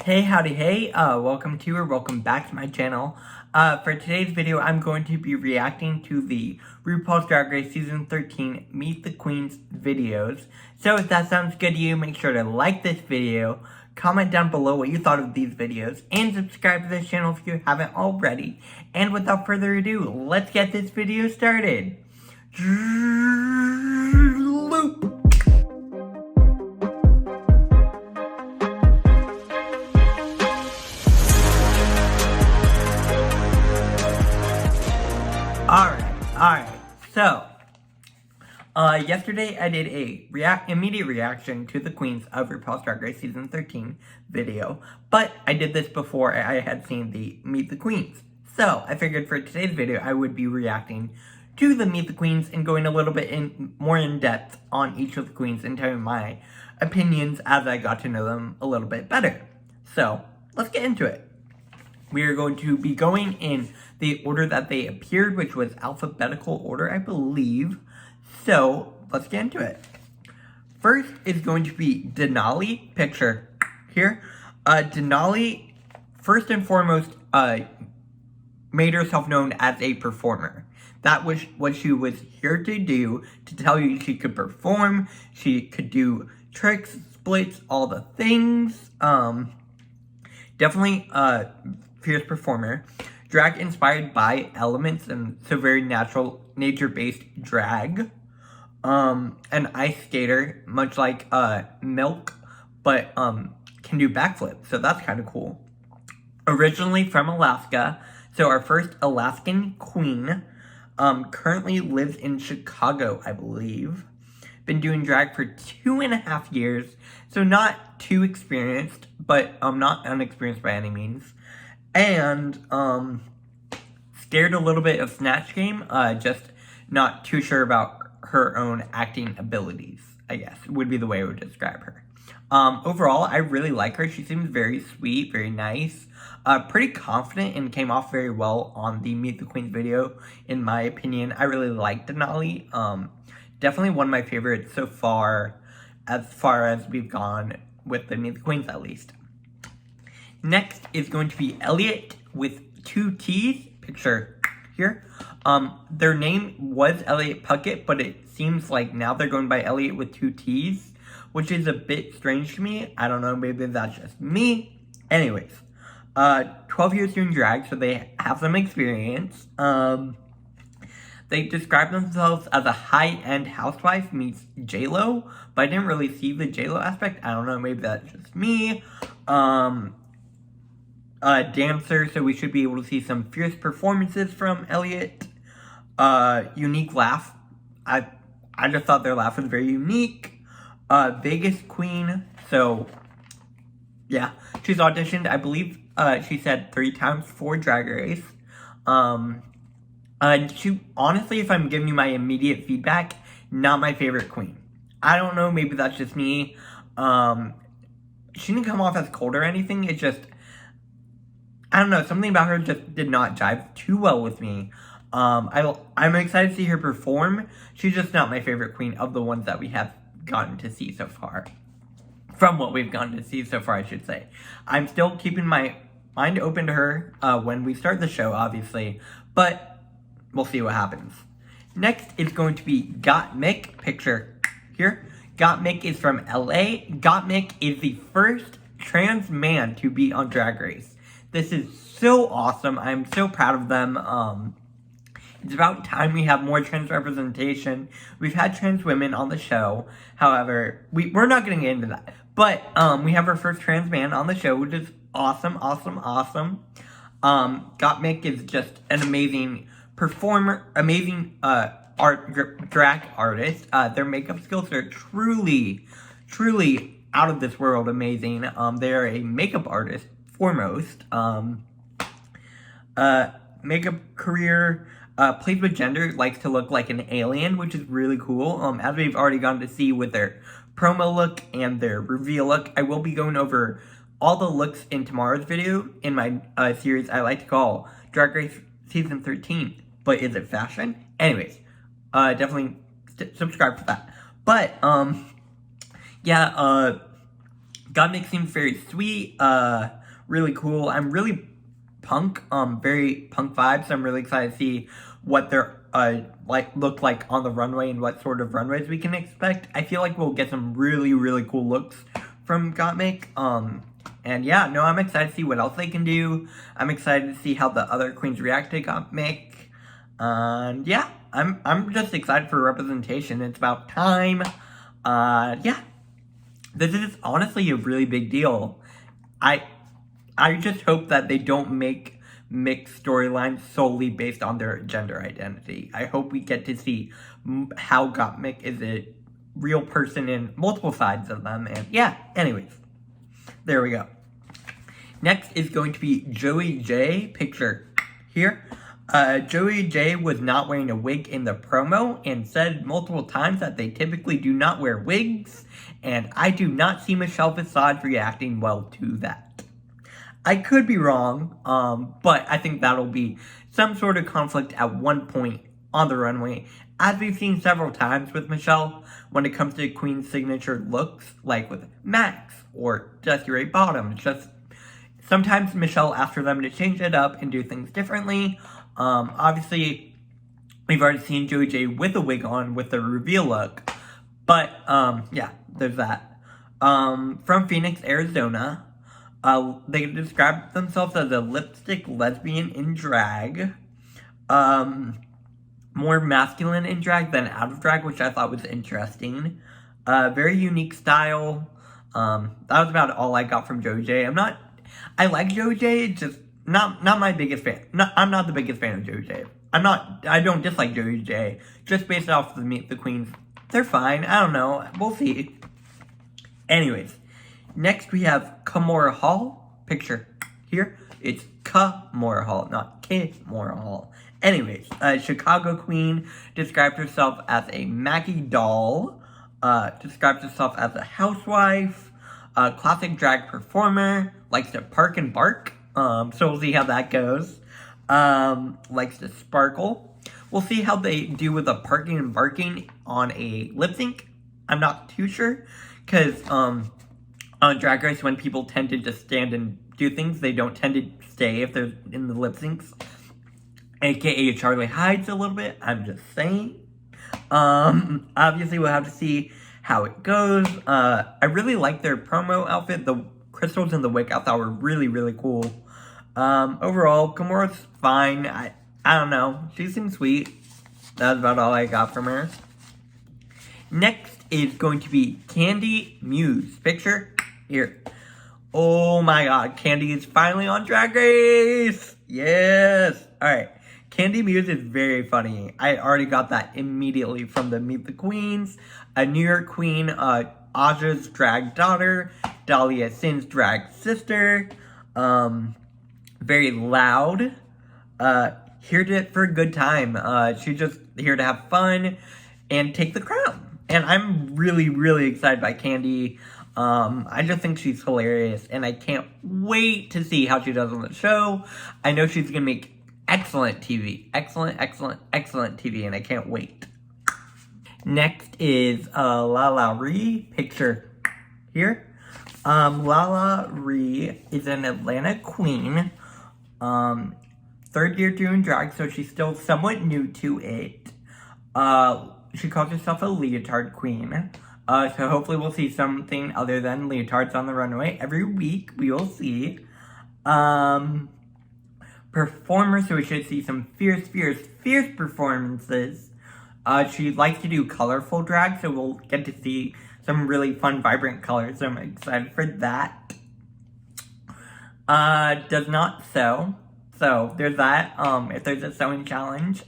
Hey, howdy, hey, welcome to or welcome back to my channel. For today's video, I'm going to be reacting to the RuPaul's Drag Race Season 13 Meet the Queens videos. So if that sounds good to you, make sure to like this video, comment down below what you thought of these videos, and subscribe to this channel if you haven't already. And without further ado, let's get this video started. Loop. Alright, so, yesterday I did a immediate reaction to the Queens of RuPaul's Drag Race Season 13 video, but I did this before I had seen the Meet the Queens. So, I figured for today's video I would be reacting to the Meet the Queens and going a little bit more in depth on each of the queens and telling my opinions as I got to know them a little bit better. So, let's get into it. We are going to be going in the order that they appeared, which was alphabetical order, I believe. So, let's get into it. First is going to be Denali Picture here. Denali, first and foremost, made herself known as a performer. That was what she was here to do, to tell you she could perform, she could do tricks, splits, all the things. Definitely, fierce performer. Drag inspired by elements and so very natural, nature-based drag. An ice skater, much like Milk, but can do backflips, so that's kind of cool. Originally from Alaska, so our first Alaskan queen, currently lives in Chicago, I believe. Been doing drag for 2.5 years, so not too experienced, but not unexperienced by any means. And scared a little bit of Snatch Game, just not too sure about her own acting abilities, I guess, would be the way I would describe her. Overall, I really like her. She seems very sweet, very nice, pretty confident, and came off very well on the Meet the Queens video, in my opinion. I really like Denali. Definitely one of my favorites so far as we've gone with the Meet the Queens, at least. Next is going to be Elliott with 2 T's, picture here. Their name was Elliott Puckett, but it seems like now they're going by Elliott with 2 T's, which is a bit strange to me. I don't know, maybe that's just me. Anyways, 12 years doing drag, so they have some experience. They describe themselves as a high-end housewife meets J-Lo, but I didn't really see the J-Lo aspect. I don't know, maybe that's just me. Dancer, so we should be able to see some fierce performances from Elliott. Unique laugh. I just thought their laugh was very unique. Vegas queen, so yeah, she's auditioned, I believe, she said 3 times for Drag Race. She, honestly, if I'm giving you my immediate feedback, not my favorite queen. I don't know, maybe that's just me. She didn't come off as cold or anything, it just, I don't know, something about her just did not jive too well with me. I'm excited to see her perform. She's just not my favorite queen of the ones that we have gotten to see so far. From what we've gotten to see so far, I should say. I'm still keeping my mind open to her when we start the show, obviously. But we'll see what happens. Next is going to be Gottmik, picture here. Gottmik is from LA. Gottmik is the first trans man to be on Drag Race. This is so awesome. I'm so proud of them. It's about time we have more trans representation. We've had trans women on the show. However, we're not going to get into that. But we have our first trans man on the show, which is awesome, awesome, awesome. Gottmik is just an amazing performer, amazing drag artist. Their makeup skills are truly, truly out of this world amazing. They are a makeup artist foremost. Makeup career, plays with gender, likes to look like an alien, which is really cool. As we've already gotten to see with their promo look and their reveal look. I will be going over all the looks in tomorrow's video in my series I like to call Drag Race Season 13. But is it fashion? Anyways, definitely subscribe for that. But, yeah, Gottmik seems very sweet, really cool. I'm really punk, very punk vibes. I'm really excited to see what they're look like on the runway and what sort of runways we can expect. I feel like we'll get some really, really cool looks from Gottmik. And yeah, no, I'm excited to see what else they can do. I'm excited to see how the other queens react to Gottmik. And yeah, I'm just excited for representation. It's about time. Yeah. This is honestly a really big deal. I just hope that they don't make mixed storylines solely based on their gender identity. I hope we get to see how Gottmik is a real person in multiple sides of them. And yeah, anyways, there we go. Next is going to be Joey J. Picture here. Joey J was not wearing a wig in the promo and said multiple times that they typically do not wear wigs, and I do not see Michelle Visage reacting well to that. I could be wrong, but I think that'll be some sort of conflict at one point on the runway, as we've seen several times with Michelle when it comes to Queen's signature looks, like with Max or Jessie Ray Bottoms. Just sometimes Michelle asks for them to change it up and do things differently. Obviously, we've already seen Joey J with a wig on with the reveal look. But, yeah, there's that. From Phoenix, Arizona, they described themselves as a lipstick lesbian in drag. More masculine in drag than out of drag, which I thought was interesting. Very unique style. That was about all I got from Joey J. I like Joey J, just not my biggest fan. I'm not the biggest fan of Joey J. I don't dislike Joey J. Just based off the Meet the Queens. They're fine. I don't know. We'll see. Anyways, next we have Komorow picture here. It's Komorow, not Komorow. Anyways, Chicago queen described herself as a Maggie doll. Describes herself as a housewife. Classic drag performer. Likes to park and bark. So we'll see how that goes. Likes to sparkle. We'll see how they do with the parking and barking on a lip sync. I'm not too sure. Because on Drag Race, when people tend to just stand and do things, they don't tend to stay if they're in the lip syncs. AKA Charlie hides a little bit. I'm just saying. Obviously, we'll have to see how it goes. I really like their promo outfit. The crystals in the wig I thought were really, really cool. Overall, Komorow's fine. I don't know. She seems sweet. That's about all I got from her. Next is going to be Kandy Muse. Picture here. Oh my god. Kandy is finally on Drag Race. Yes. Alright. Kandy Muse is very funny. I already got that immediately from the Meet the Queens. A New York queen, Aja's drag daughter. Dahlia Sin's drag sister. Very loud. Here for a good time. She's just here to have fun and take the crown. And I'm really, really excited by Kandy. I just think she's hilarious. And I can't wait to see how she does on the show. I know she's going to make excellent TV. Excellent, excellent, excellent TV. And I can't wait. Next is LaLaRi. Picture here. LaLaRi is an Atlanta queen. Third year doing drag, so she's still somewhat new to it. She calls herself a leotard queen. So hopefully we'll see something other than leotards on the runway. Every week we will see. Performers, so we should see some fierce, fierce, fierce performances. She likes to do colorful drag, so we'll get to see some really fun, vibrant colors. So I'm excited for that. Does not sew. So there's that. If there's a sewing challenge,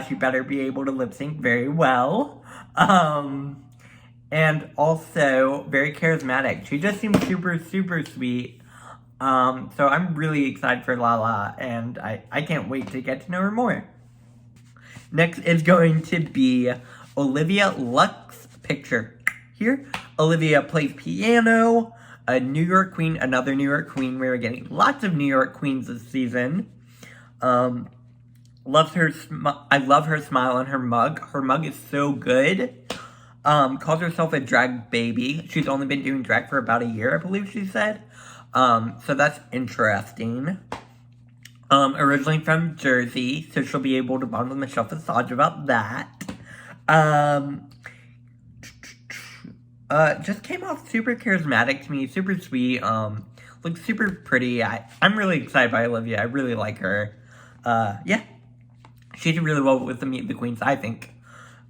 she better be able to lip sync very well. And also very charismatic. She just seems super, super sweet. So I'm really excited for Lala, and I can't wait to get to know her more. Next is going to be Olivia Luck's picture here. Olivia plays piano. A New York queen, another New York queen. We're getting lots of New York queens this season. Loves her. I love her smile and her mug. Her mug is so good. calls herself a drag baby. She's only been doing drag for about a year, I believe she said. So that's interesting. Originally from Jersey, so she'll be able to bond with Michelle Visage about that. Just came off super charismatic to me, super sweet, looks super pretty. I'm really excited by Olivia. I really like her. Yeah. She did really well with the Meet the Queens, I think.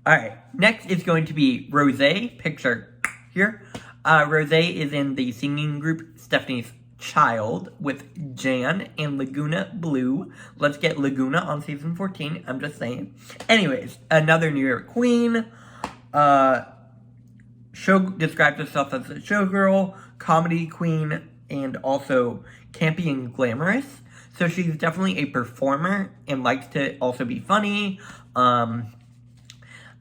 Alright, next is going to be Rosie Picture here. Rosie is in the singing group Stephanie's Child with Jan and Laguna Blue. Let's get Laguna on season 14, I'm just saying. Anyways, another New York queen. Show describes herself as a showgirl, comedy queen, and also campy and glamorous. So she's definitely a performer and likes to also be funny. I'm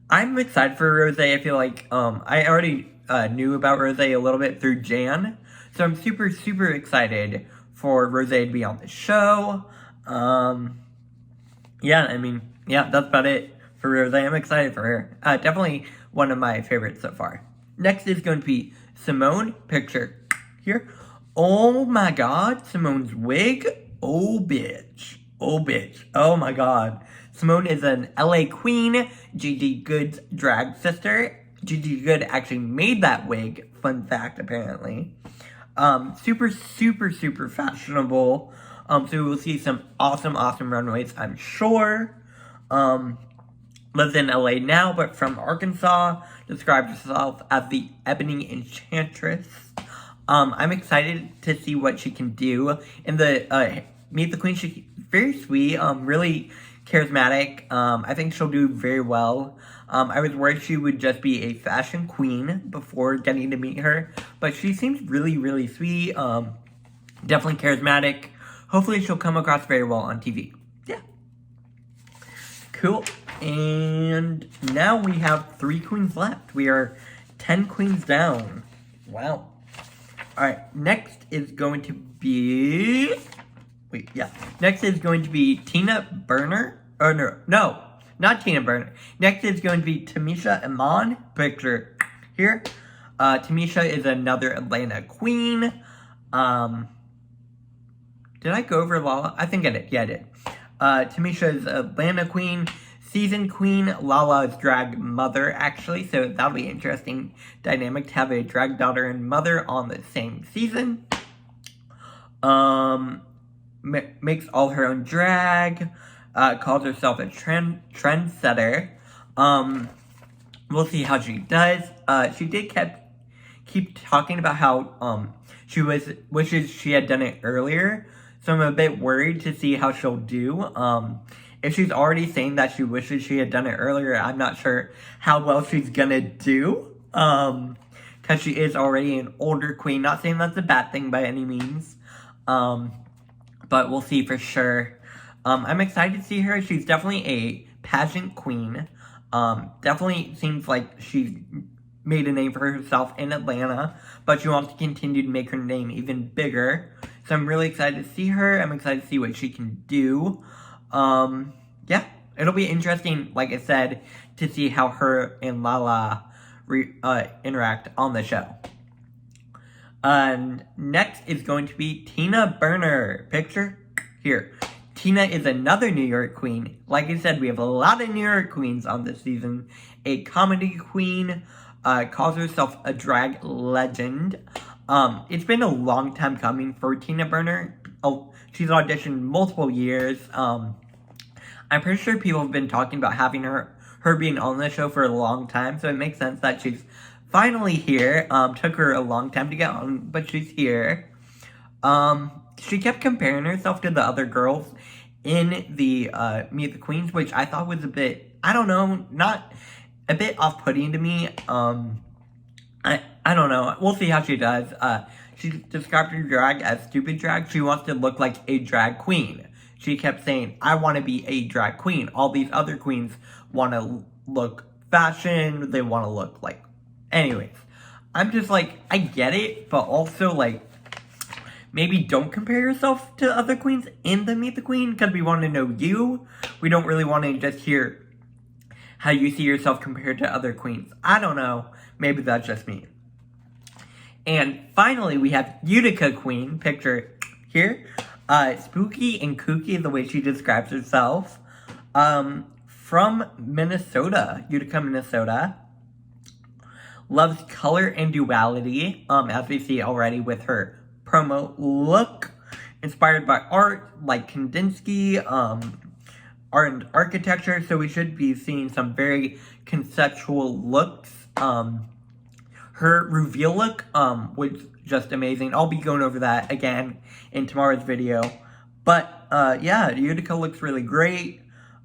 excited for Rosie. I feel like I already knew about Rosie a little bit through Jan. So I'm super, super excited for Rosie to be on the show. Yeah, I mean, yeah, that's about it for Rosie. I'm excited for her. Definitely one of my favorites so far. Next is going to be Simone Picture here. Oh my god, Simone's wig. Oh bitch. Oh bitch. Oh my god. Simone is an LA queen, Gigi Good's drag sister. Gigi Good actually made that wig. Fun fact, apparently. Super, super, super fashionable. So we'll see some awesome, awesome runways, I'm sure. Lives in LA now, but from Arkansas. Describes herself as the Ebony Enchantress. I'm excited to see what she can do. In the Meet the Queen, she's very sweet, really charismatic. I think she'll do very well. I was worried she would just be a fashion queen before getting to meet her, but she seems really, really sweet. Definitely charismatic. Hopefully she'll come across very well on TV. Yeah. Cool. And now we have 3 queens left. We are 10 queens down. Wow. Alright, next is going to be... Next is going to be Tina Burner. Oh, no, not Tina Burner. Next is going to be Tamisha Iman Picture here. Tamisha is another Atlanta queen. Did I go over Lala? I think I did. Yeah, I did. Tamisha is Atlanta queen. Season queen, Lala's drag mother, actually. So that'll be interesting dynamic to have a drag daughter and mother on the same season. Makes all her own drag. Calls herself a trendsetter. We'll see how she does. She did keep talking about how she wishes she had done it earlier. So I'm a bit worried to see how she'll do. If she's already saying that she wishes she had done it earlier, I'm not sure how well she's gonna do. Because she is already an older queen. Not saying that's a bad thing by any means. But we'll see for sure. I'm excited to see her. She's definitely a pageant queen. Definitely seems like she's made a name for herself in Atlanta. But she wants to continue to make her name even bigger. So I'm really excited to see her. I'm excited to see what she can do. Yeah, it'll be interesting, like I said, to see how her and Lala interact on the show. Next is going to be Tina Burner. Picture here. Tina is another New York queen. Like I said, we have a lot of New York queens on this season. A comedy queen, calls herself a drag legend. It's been a long time coming for Tina Burner. She's auditioned multiple years. I'm pretty sure people have been talking about having her being on the show for a long time, so it makes sense that she's finally here. Took her a long time to get on, but she's here. She kept comparing herself to the other girls in the Meet the Queens, which I thought was a bit, I don't know, not a bit off-putting to me. I don't know. We'll see how she does. She described her drag as stupid drag. She wants to look like a drag queen. She kept saying, I want to be a drag queen. All these other queens want to look fashion. They want to look like... Anyways, I'm just like, I get it, but also like, maybe don't compare yourself to other queens in the Meet the Queen, because we want to know you. We don't really want to just hear how you see yourself compared to other queens. I don't know. Maybe that's just me. And finally, we have Utica Queen, picture here. Spooky and kooky, the way she describes herself. From Minnesota, Utica, Minnesota. Loves color and duality, as we see already with her promo look. Inspired by art, like Kandinsky, art and architecture, so we should be seeing some very conceptual looks. Her reveal look was just amazing. I'll be going over that again in tomorrow's video. But, yeah, Utica looks really great.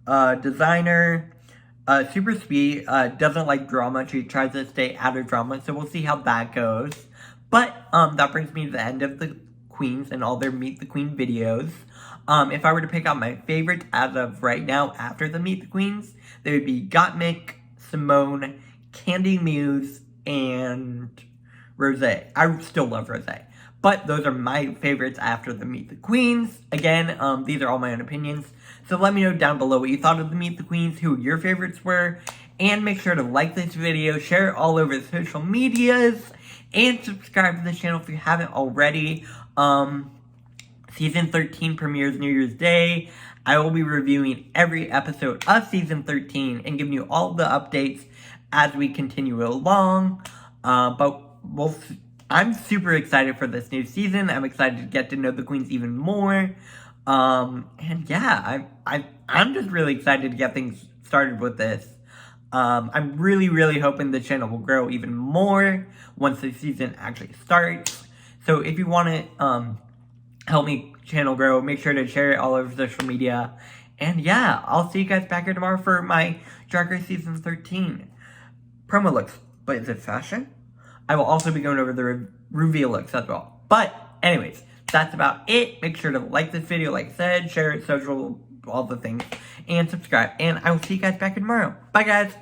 Designer, super sweet, doesn't like drama. She tries to stay out of drama, so we'll see how that goes. But, that brings me to the end of the queens and all their Meet the Queen videos. If I were to pick out my favorites as of right now after the Meet the Queens, they would be Gottmik, Simone, Kandy Muse, and Rosé. I still love Rosé. But those are my favorites after the Meet the Queens. Again, these are all my own opinions. So let me know down below what you thought of the Meet the Queens, who your favorites were. And make sure to like this video, share it all over the social medias, and subscribe to the channel if you haven't already. Season 13 premieres New Year's Day. I will be reviewing every episode of Season 13 and giving you all the updates as we continue along. I'm super excited for this new season. I'm excited to get to know the queens even more. And yeah, I'm just really excited to get things started with this. I'm really hoping the channel will grow even more once the season actually starts. So if you want to help me channel grow, make sure to share it all over social media. And yeah, I'll see you guys back here tomorrow for my Drag Race Season 13 promo looks. But is it fashion? I will also be going over the reveal looks as well. But anyways, that's about it. Make sure to like this video, like I said, share it, social, all the things, and subscribe. And I will see you guys back here tomorrow. Bye, guys.